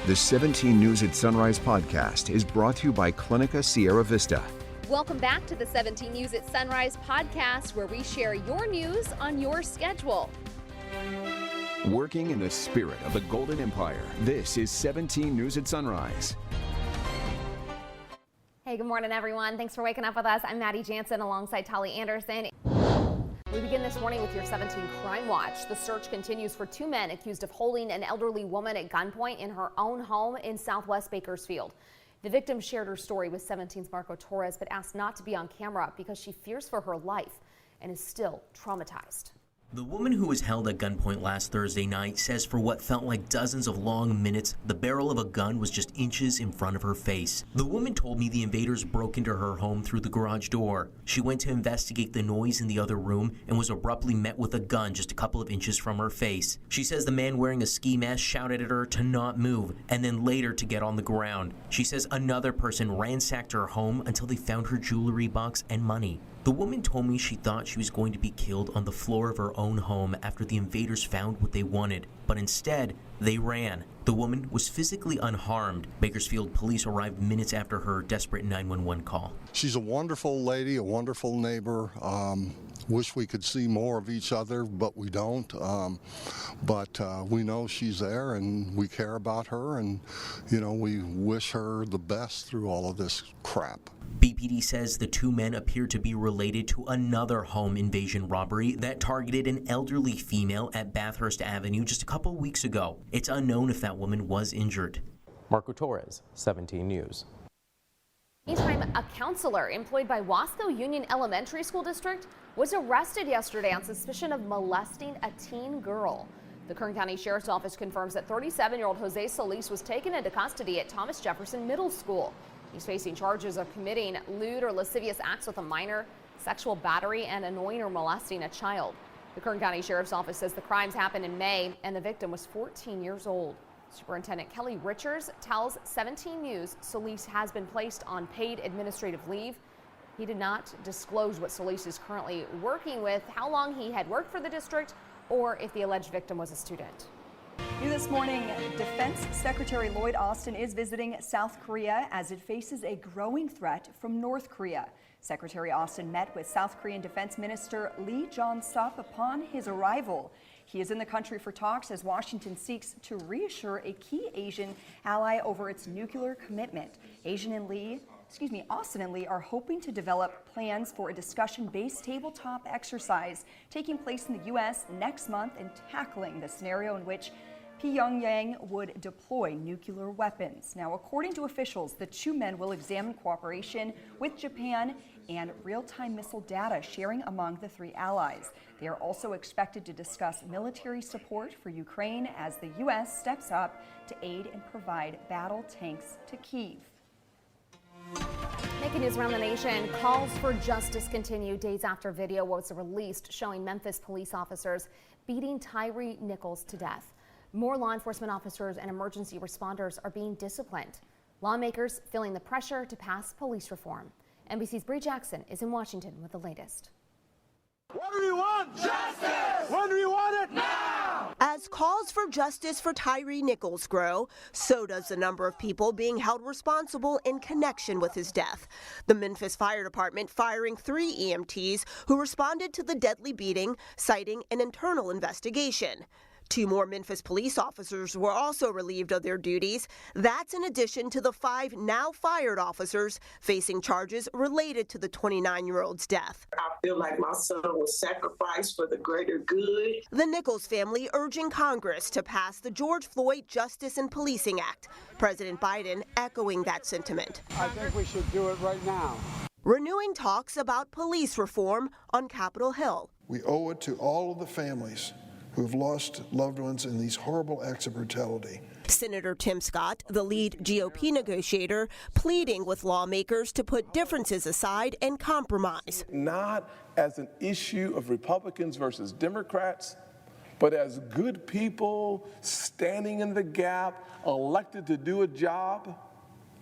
The 17 News at Sunrise podcast is brought to you by Clinica Sierra Vista. Welcome back to the 17 News at Sunrise podcast, where we share your news on your schedule. Working in the spirit of the Golden Empire, this is 17 News at Sunrise. Hey, good morning, everyone. Thanks for waking up with us. I'm Maddie Jansen alongside Tolly Anderson. We begin this morning with your 17 Crime Watch. The search continues for two men accused of holding an elderly woman at gunpoint in her own home in Southwest Bakersfield. The victim shared her story with 17's Marco Torres, but asked not to be on camera because she fears for her life and is still traumatized. The woman who was held at gunpoint last Thursday night says for what felt like dozens of long minutes, the barrel of a gun was just inches in front of her face. The woman told me the invaders broke into her home through the garage door. She went to investigate the noise in the other room and was abruptly met with a gun just a couple of inches from her face. She says the man wearing a ski mask shouted at her to not move and then later to get on the ground. She says another person ransacked her home until they found her jewelry box and money. The woman told me she thought she was going to be killed on the floor of her own home after the invaders found what they wanted, but instead, they ran. The woman was physically unharmed. Bakersfield police arrived minutes after her desperate 911 call. She's a wonderful lady, a wonderful neighbor. Wish we could see more of each other, but we don't. But we know she's there and we care about her, and we wish her the best through all of this crap. BPD says the two men appear to be related to another home invasion robbery that targeted an elderly female at Bathurst Avenue just a couple weeks ago. It's unknown if that woman was injured. Marco Torres, 17 News. Meantime, a counselor employed by Wasco Union Elementary School District was arrested yesterday on suspicion of molesting a teen girl. The Kern County Sheriff's Office confirms that 37-year-old Jose Solis was taken into custody at Thomas Jefferson Middle School. He's facing charges of committing lewd or lascivious acts with a minor, sexual battery, and annoying or molesting a child. The Kern County Sheriff's Office says the crimes happened in May and the victim was 14 years old. Superintendent Kelly Richards tells 17 News Solis has been placed on paid administrative leave. He did not disclose what Solis is currently working with, how long he had worked for the district, or if the alleged victim was a student. New this morning, Defense Secretary Lloyd Austin is visiting South Korea as it faces a growing threat from North Korea. Secretary Austin met with South Korean Defense Minister Lee Jong-sup upon his arrival. He is in the country for talks as Washington seeks to reassure a key Asian ally over its nuclear commitment. Austin and Lee are hoping to develop plans for a discussion-based tabletop exercise taking place in the U.S. next month and tackling the scenario in which Pyongyang would deploy nuclear weapons. Now, according to officials, the two men will examine cooperation with Japan and real-time missile data sharing among the three allies. They are also expected to discuss military support for Ukraine as the U.S. steps up to aid and provide battle tanks to Kyiv. Making news around the nation, calls for justice continue days after video was released showing Memphis police officers beating Tyre Nichols to death. More law enforcement officers and emergency responders are being disciplined. Lawmakers feeling the pressure to pass police reform. NBC's Bree Jackson is in Washington with the latest. What do we want? Justice! When do we want it? Now! As calls for justice for Tyre Nichols grow, so does the number of people being held responsible in connection with his death. The Memphis Fire Department firing 3 EMTs who responded to the deadly beating, citing an internal investigation. 2 more Memphis police officers were also relieved of their duties. That's in addition to the 5 now fired officers facing charges related to the 29-year-old's death. I feel like my son was sacrificed for the greater good. The Nichols family urging Congress to pass the George Floyd Justice and Policing Act. President Biden echoing that sentiment. I think we should do it right now. Renewing talks about police reform on Capitol Hill. We owe it to all of the families who have lost loved ones in these horrible acts of brutality. Senator Tim Scott, the lead GOP negotiator, pleading with lawmakers to put differences aside and compromise. Not as an issue of Republicans versus Democrats, but as good people standing in the gap, elected to do a job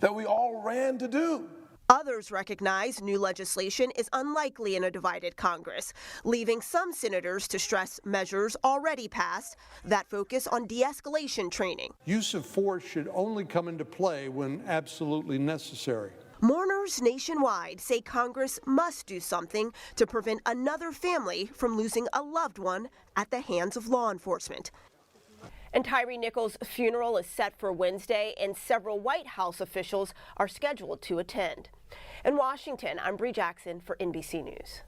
that we all ran to do. Others recognize new legislation is unlikely in a divided Congress, leaving some senators to stress measures already passed that focus on de-escalation training. Use of force should only come into play when absolutely necessary. Mourners nationwide say Congress must do something to prevent another family from losing a loved one at the hands of law enforcement. And Tyre Nichols' funeral is set for Wednesday, and several White House officials are scheduled to attend. In Washington, I'm Bree Jackson for NBC News.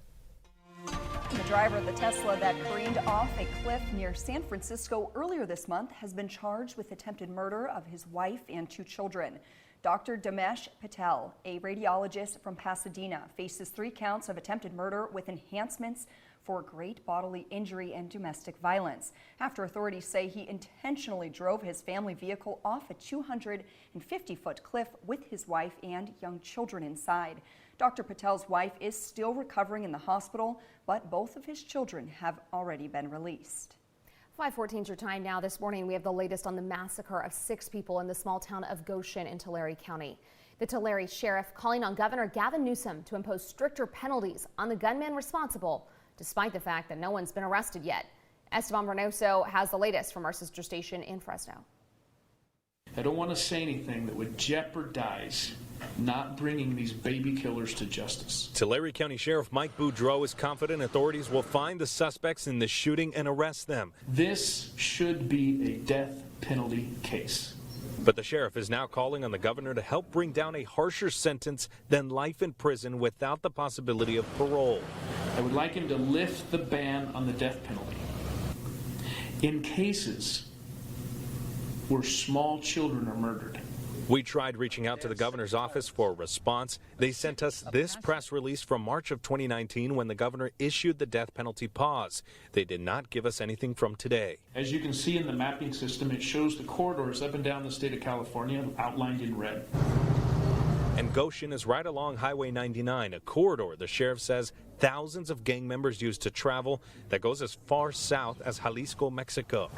The driver of the Tesla that careened off a cliff near San Francisco earlier this month has been charged with attempted murder of his wife and 2 children. Dr. Damesh Patel, a radiologist from Pasadena, faces 3 counts of attempted murder with enhancements for great bodily injury and domestic violence, after authorities say he intentionally drove his family vehicle off a 250-foot cliff with his wife and young children inside. Dr. Patel's wife is still recovering in the hospital, but both of his children have already been released. 5:14 is your time now. This morning we have the latest on the massacre of 6 people in the small town of Goshen in Tulare County. The Tulare sheriff calling on Governor Gavin Newsom to impose stricter penalties on the gunman responsible, despite the fact that no one's been arrested yet. Esteban Reynoso has the latest from our sister station in Fresno. I don't want to say anything that would jeopardize not bringing these baby killers to justice. Tulare County Sheriff Mike Boudreau is confident authorities will find the suspects in the shooting and arrest them. This should be a death penalty case. But the sheriff is now calling on the governor to help bring down a harsher sentence than life in prison without the possibility of parole. I would like him to lift the ban on the death penalty in cases where small children are murdered. We tried reaching out to the governor's office for a response. They sent us this press release from March of 2019 when the governor issued the death penalty pause. They did not give us anything from today. As you can see in the mapping system, it shows the corridors up and down the state of California outlined in red. And Goshen is right along Highway 99, a corridor the sheriff says thousands of gang members use to travel that goes as far south as Jalisco, Mexico.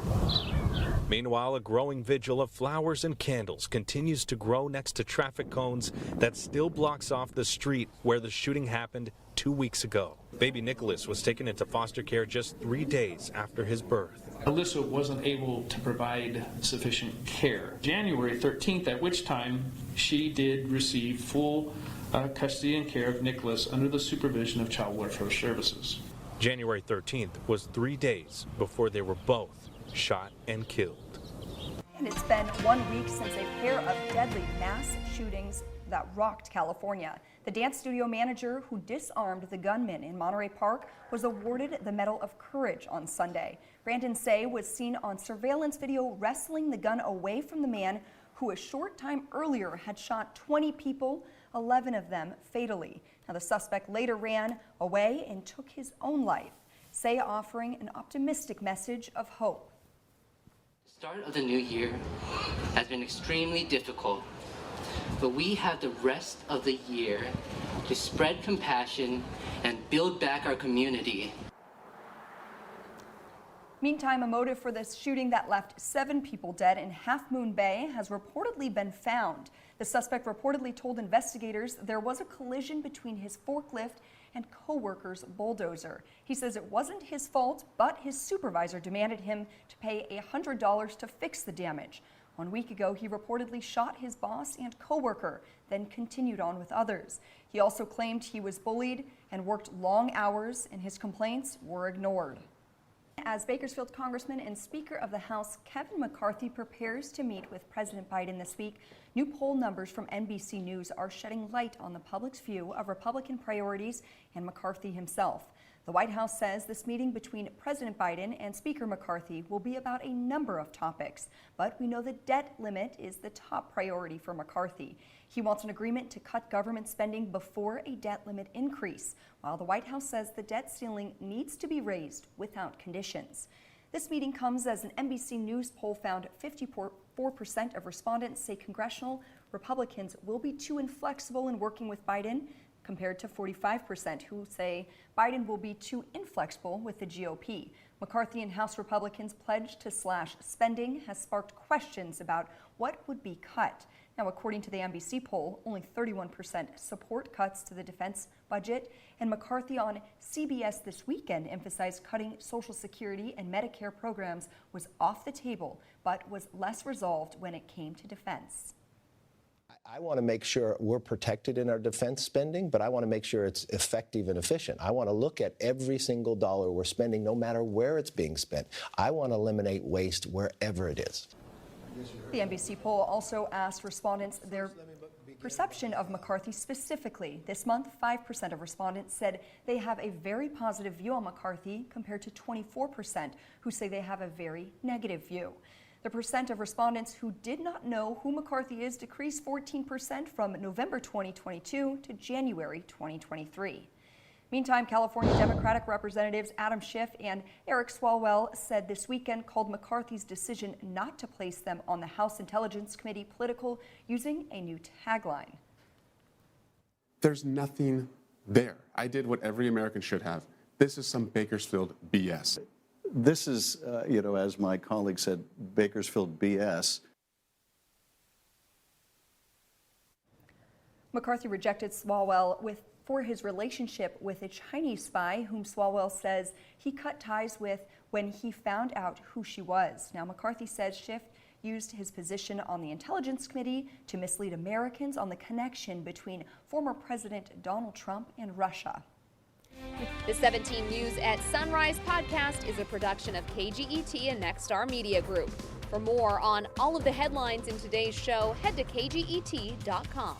Meanwhile, a growing vigil of flowers and candles continues to grow next to traffic cones that still blocks off the street where the shooting happened 2 weeks ago. Baby Nicholas was taken into foster care just 3 days after his birth. Alyssa wasn't able to provide sufficient care. January 13th, at which time she did receive full custody and care of Nicholas under the supervision of Child Welfare Services. January 13th was 3 days before they were both shot and killed. And it's been 1 week since a pair of deadly mass shootings that rocked California. The dance studio manager who disarmed the gunman in Monterey Park was awarded the Medal of Courage on Sunday. Brandon Say was seen on surveillance video wrestling the gun away from the man who a short time earlier had shot 20 people, 11 of them fatally. Now the suspect later ran away and took his own life. Say offering an optimistic message of hope. The start of the new year has been extremely difficult, but we have the rest of the year to spread compassion and build back our community. Meantime, a motive for this shooting that left 7 people dead in Half Moon Bay has reportedly been found. The suspect reportedly told investigators there was a collision between his forklift and co-worker's bulldozer. He says it wasn't his fault, but his supervisor demanded him to pay $100 to fix the damage. 1 week ago, he reportedly shot his boss and co-worker, then continued on with others. He also claimed he was bullied and worked long hours, and his complaints were ignored. As Bakersfield Congressman and Speaker of the House Kevin McCarthy prepares to meet with President Biden this week, new poll numbers from NBC News are shedding light on the public's view of Republican priorities and McCarthy himself. The White House says this meeting between President Biden and Speaker McCarthy will be about a number of topics, but we know the debt limit is the top priority for McCarthy. He wants an agreement to cut government spending before a debt limit increase, while the White House says the debt ceiling needs to be raised without conditions. This meeting comes as an NBC News poll found 54% of respondents say congressional Republicans will be too inflexible in working with Biden, compared to 45% who say Biden will be too inflexible with the GOP. McCarthy and House Republicans' pledge to slash spending has sparked questions about what would be cut. Now, according to the NBC poll, only 31% support cuts to the defense budget, and McCarthy on CBS this weekend emphasized cutting Social Security and Medicare programs was off the table, but was less resolved when it came to defense. I want to make sure we're protected in our defense spending, but I want to make sure it's effective and efficient. I want to look at every single dollar we're spending, no matter where it's being spent. I want to eliminate waste wherever it is. The NBC poll also asked respondents their perception of McCarthy specifically. This month, 5% of respondents said they have a very positive view on McCarthy compared to 24% who say they have a very negative view. The percent of respondents who did not know who McCarthy is decreased 14% from November 2022 to January 2023. Meantime, California Democratic Representatives Adam Schiff and Eric Swalwell said this weekend called McCarthy's decision not to place them on the House Intelligence Committee political, using a new tagline. There's nothing there. I did what every American should have. This is some Bakersfield BS. This is, as my colleague said, Bakersfield BS. McCarthy rejected Swalwell for his relationship with a Chinese spy whom Swalwell says he cut ties with when he found out who she was. Now, McCarthy says Schiff used his position on the Intelligence Committee to mislead Americans on the connection between former President Donald Trump and Russia. The 17 News at Sunrise podcast is a production of KGET and Nexstar Media Group. For more on all of the headlines in today's show, head to kget.com.